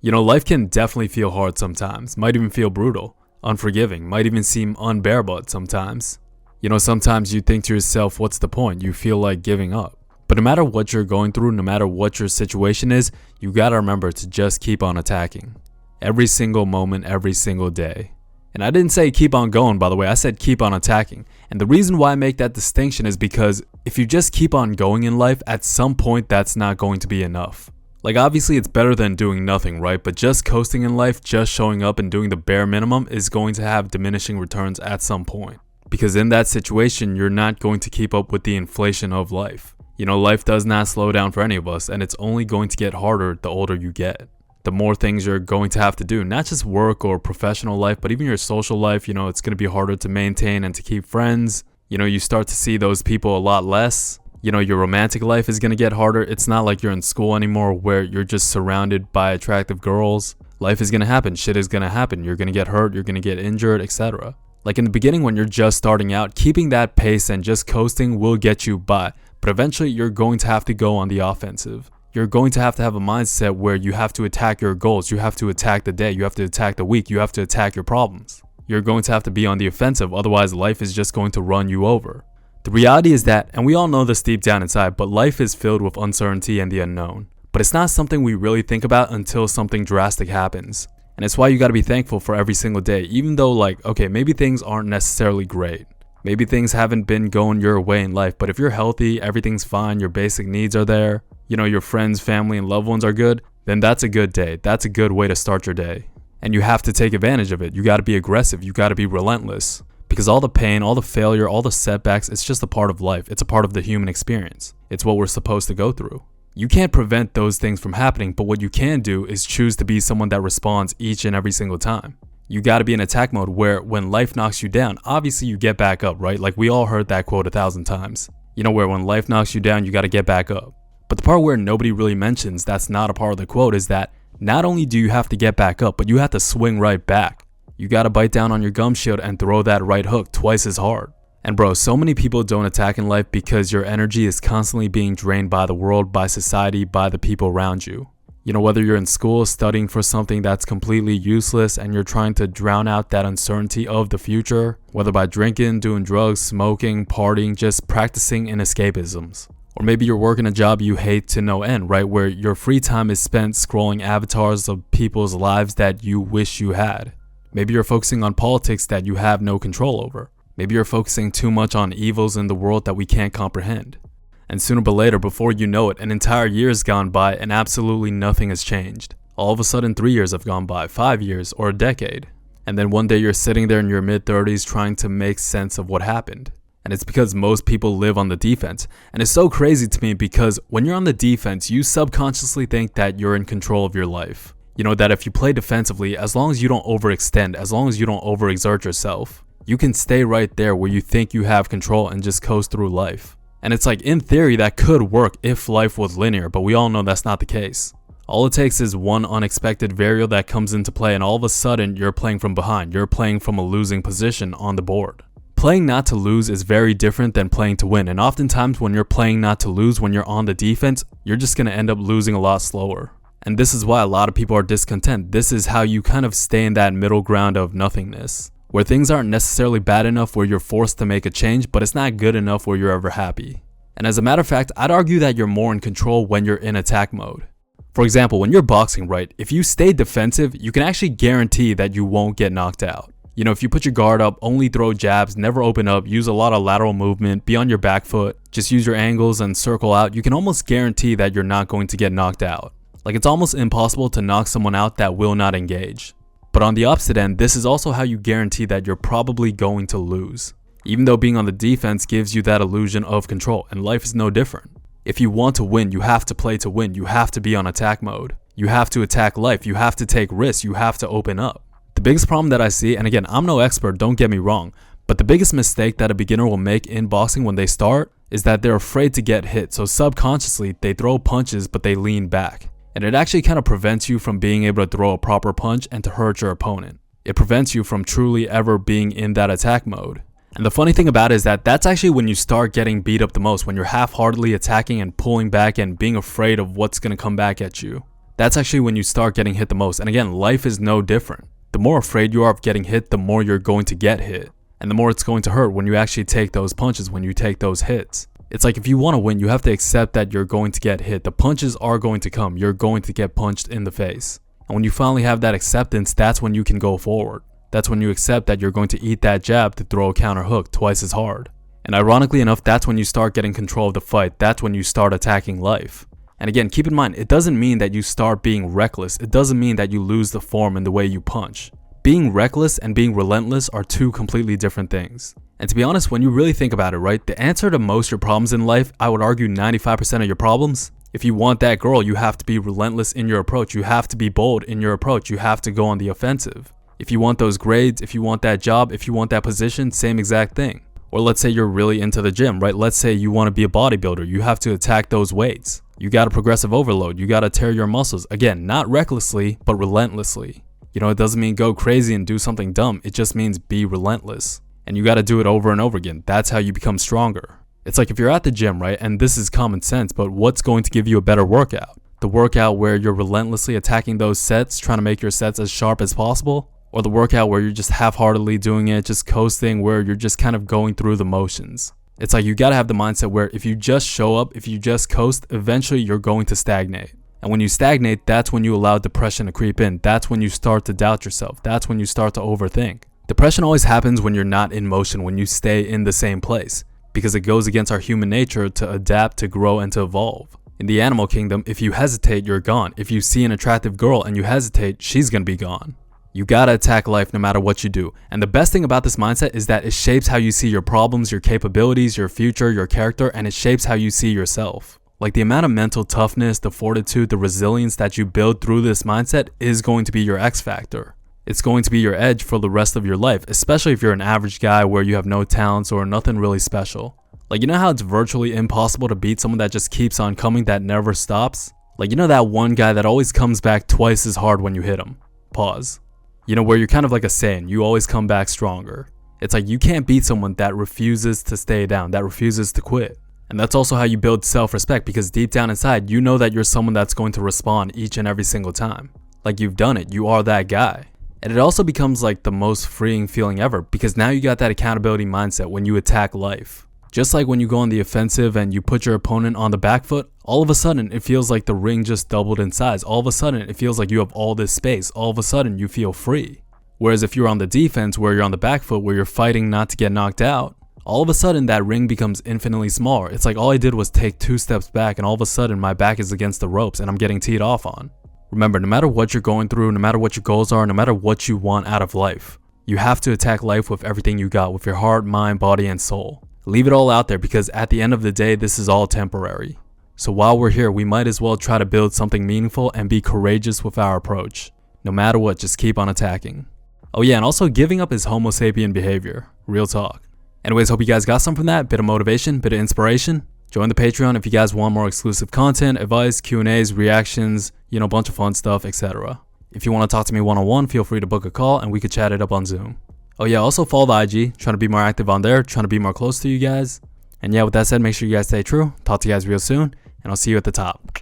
Life can definitely feel hard sometimes, might even feel brutal, unforgiving, might even seem unbearable at sometimes. Sometimes you think to yourself, what's the point? You feel like giving up. But no matter what you're going through, no matter what your situation is, you gotta remember to just keep on attacking. Every single moment, every single day. And I didn't say keep on going, by the way, I said keep on attacking. And the reason why I make that distinction is because if you just keep on going in life, at some point that's not going to be enough. Like obviously it's better than doing nothing, right? But just coasting in life, just showing up and doing the bare minimum is going to have diminishing returns at some point. Because in that situation, you're not going to keep up with the inflation of life. Life does not slow down for any of us, and it's only going to get harder the older you get. The more things you're going to have to do, not just work or professional life, but even your social life, it's going to be harder to maintain and to keep friends. You start to see those people a lot less. Your romantic life is going to get harder. It's not like you're in school anymore where you're just surrounded by attractive girls. Life is going to happen. Shit is going to happen. You're going to get hurt. You're going to get injured, etc. Like in the beginning when you're just starting out, keeping that pace and just coasting will get you by. But eventually you're going to have to go on the offensive. You're going to have a mindset where you have to attack your goals. You have to attack the day. You have to attack the week. You have to attack your problems. You're going to have to be on the offensive. Otherwise life is just going to run you over. The reality is that, and we all know this deep down inside, but life is filled with uncertainty and the unknown. But it's not something we really think about until something drastic happens. And it's why you gotta be thankful for every single day, even though maybe things aren't necessarily great. Maybe things haven't been going your way in life, but if you're healthy, everything's fine, your basic needs are there, your friends, family, and loved ones are good, then that's a good day. That's a good way to start your day. And you have to take advantage of it. You gotta be aggressive. You gotta be relentless. Because all the pain, all the failure, all the setbacks, it's just a part of life. It's a part of the human experience. It's what we're supposed to go through. You can't prevent those things from happening, but what you can do is choose to be someone that responds each and every single time. You gotta be in attack mode where when life knocks you down, obviously you get back up, right? Like we all heard that quote 1,000 times. Where when life knocks you down, you gotta get back up. But the part where nobody really mentions that's not a part of the quote is that not only do you have to get back up, but you have to swing right back. You gotta bite down on your gum shield and throw that right hook twice as hard. And bro, so many people don't attack in life because your energy is constantly being drained by the world, by society, by the people around you. Whether you're in school studying for something that's completely useless and you're trying to drown out that uncertainty of the future, whether by drinking, doing drugs, smoking, partying, just practicing in escapisms. Or maybe you're working a job you hate to no end, right? Where your free time is spent scrolling avatars of people's lives that you wish you had. Maybe you're focusing on politics that you have no control over. Maybe you're focusing too much on evils in the world that we can't comprehend. And sooner but later, before you know it, an entire year has gone by and absolutely nothing has changed. All of a sudden 3 years have gone by, 5 years, or a decade. And then one day you're sitting there in your mid-30s trying to make sense of what happened. And it's because most people live on the defense. And it's so crazy to me because when you're on the defense, you subconsciously think that you're in control of your life. That if you play defensively, as long as you don't overextend, as long as you don't overexert yourself, you can stay right there where you think you have control and just coast through life. And it's like, in theory, that could work if life was linear, but we all know that's not the case. All it takes is one unexpected variable that comes into play and all of a sudden you're playing from behind. You're playing from a losing position on the board. Playing not to lose is very different than playing to win. And oftentimes when you're playing not to lose, when you're on the defense, you're just going to end up losing a lot slower. And this is why a lot of people are discontent. This is how you kind of stay in that middle ground of nothingness, where things aren't necessarily bad enough where you're forced to make a change, but it's not good enough where you're ever happy. And as a matter of fact, I'd argue that you're more in control when you're in attack mode. For example, when you're boxing, right, if you stay defensive, you can actually guarantee that you won't get knocked out. If you put your guard up, only throw jabs, never open up, use a lot of lateral movement, be on your back foot, just use your angles and circle out, you can almost guarantee that you're not going to get knocked out. Like it's almost impossible to knock someone out that will not engage. But on the opposite end, this is also how you guarantee that you're probably going to lose. Even though being on the defense gives you that illusion of control, and life is no different. If you want to win, you have to play to win. You have to be on attack mode. You have to attack life. You have to take risks. You have to open up. The biggest problem that I see, and again, I'm no expert, don't get me wrong, but the biggest mistake that a beginner will make in boxing when they start is that they're afraid to get hit. So subconsciously, they throw punches, but they lean back. And it actually kind of prevents you from being able to throw a proper punch and to hurt your opponent. It prevents you from truly ever being in that attack mode. And the funny thing about it is that that's actually when you start getting beat up the most, when you're half-heartedly attacking and pulling back and being afraid of what's going to come back at you. that's actually when you start getting hit the most. And again, life is no different. The more afraid you are of getting hit, the more you're going to get hit. And the more it's going to hurt when you actually take those punches, when you take those hits. It's like if you want to win, you have to accept that you're going to get hit. The punches are going to come. You're going to get punched in the face. And when you finally have that acceptance, that's when you can go forward. That's when you accept that you're going to eat that jab to throw a counter hook twice as hard. And ironically enough, that's when you start getting control of the fight. That's when you start attacking life. And again, keep in mind, it doesn't mean that you start being reckless. It doesn't mean that you lose the form in the way you punch. Being reckless and being relentless are two completely different things. And to be honest, when you really think about it, right, the answer to most of your problems in life, I would argue 95% of your problems, if you want that girl, you have to be relentless in your approach. You have to be bold in your approach. You have to go on the offensive. If you want those grades, if you want that job, if you want that position, same exact thing. Or let's say you're really into the gym, right? Let's say you want to be a bodybuilder. You have to attack those weights. You got a progressive overload. You got to tear your muscles. Again, not recklessly, but relentlessly. You know, it doesn't mean go crazy and do something dumb. It just means be relentless. And you got to do it over and over again. That's how you become stronger. It's like if you're at the gym, right? And this is common sense, but what's going to give you a better workout? The workout where you're relentlessly attacking those sets, trying to make your sets as sharp as possible? Or the workout where you're just half-heartedly doing it, just coasting, where you're just kind of going through the motions? It's like you got to have the mindset where if you just show up, if you just coast, eventually you're going to stagnate. And when you stagnate, that's when you allow depression to creep in. That's when you start to doubt yourself. That's when you start to overthink. Depression always happens when you're not in motion, when you stay in the same place, because it goes against our human nature to adapt, to grow, and to evolve. In the animal kingdom, if you hesitate, you're gone. If you see an attractive girl and you hesitate, she's gonna be gone. You gotta attack life no matter what you do. And the best thing about this mindset is that it shapes how you see your problems, your capabilities, your future, your character, and it shapes how you see yourself. Like the amount of mental toughness, the fortitude, the resilience that you build through this mindset is going to be your X factor. It's going to be your edge for the rest of your life, especially if you're an average guy where you have no talents or nothing really special. Like, you know how it's virtually impossible to beat someone that just keeps on coming, that never stops? Like, you know that one guy that always comes back twice as hard when you hit him? Pause. You know, where you're kind of like a Saiyan, you always come back stronger. It's like you can't beat someone that refuses to stay down, that refuses to quit. And that's also how you build self-respect, because deep down inside, you know that you're someone that's going to respond each and every single time. Like, you've done it, you are that guy. And it also becomes like the most freeing feeling ever, because now you got that accountability mindset when you attack life. Just like when you go on the offensive and you put your opponent on the back foot, all of a sudden it feels like the ring just doubled in size. All of a sudden it feels like you have all this space. All of a sudden you feel free. Whereas if you're on the defense, where you're on the back foot, where you're fighting not to get knocked out, all of a sudden that ring becomes infinitely smaller. It's like all I did was take 2 steps back and all of a sudden my back is against the ropes and I'm getting teed off on. Remember, no matter what you're going through, no matter what your goals are, no matter what you want out of life, you have to attack life with everything you got, with your heart, mind, body, and soul. Leave it all out there, because at the end of the day, this is all temporary. So while we're here, we might as well try to build something meaningful and be courageous with our approach. No matter what, just keep on attacking. Oh yeah, and also giving up is Homo sapien behavior. Real talk. Anyways, hope you guys got some from that. Bit of motivation, bit of inspiration. Join the Patreon if you guys want more exclusive content, advice, Q&As, reactions, you know, a bunch of fun stuff, etc. If you want to talk to me one-on-one, feel free to book a call and we could chat it up on Zoom. Oh yeah, also follow the IG, trying to be more active on there, trying to be more close to you guys. And yeah, with that said, make sure you guys stay true. Talk to you guys real soon, and I'll see you at the top.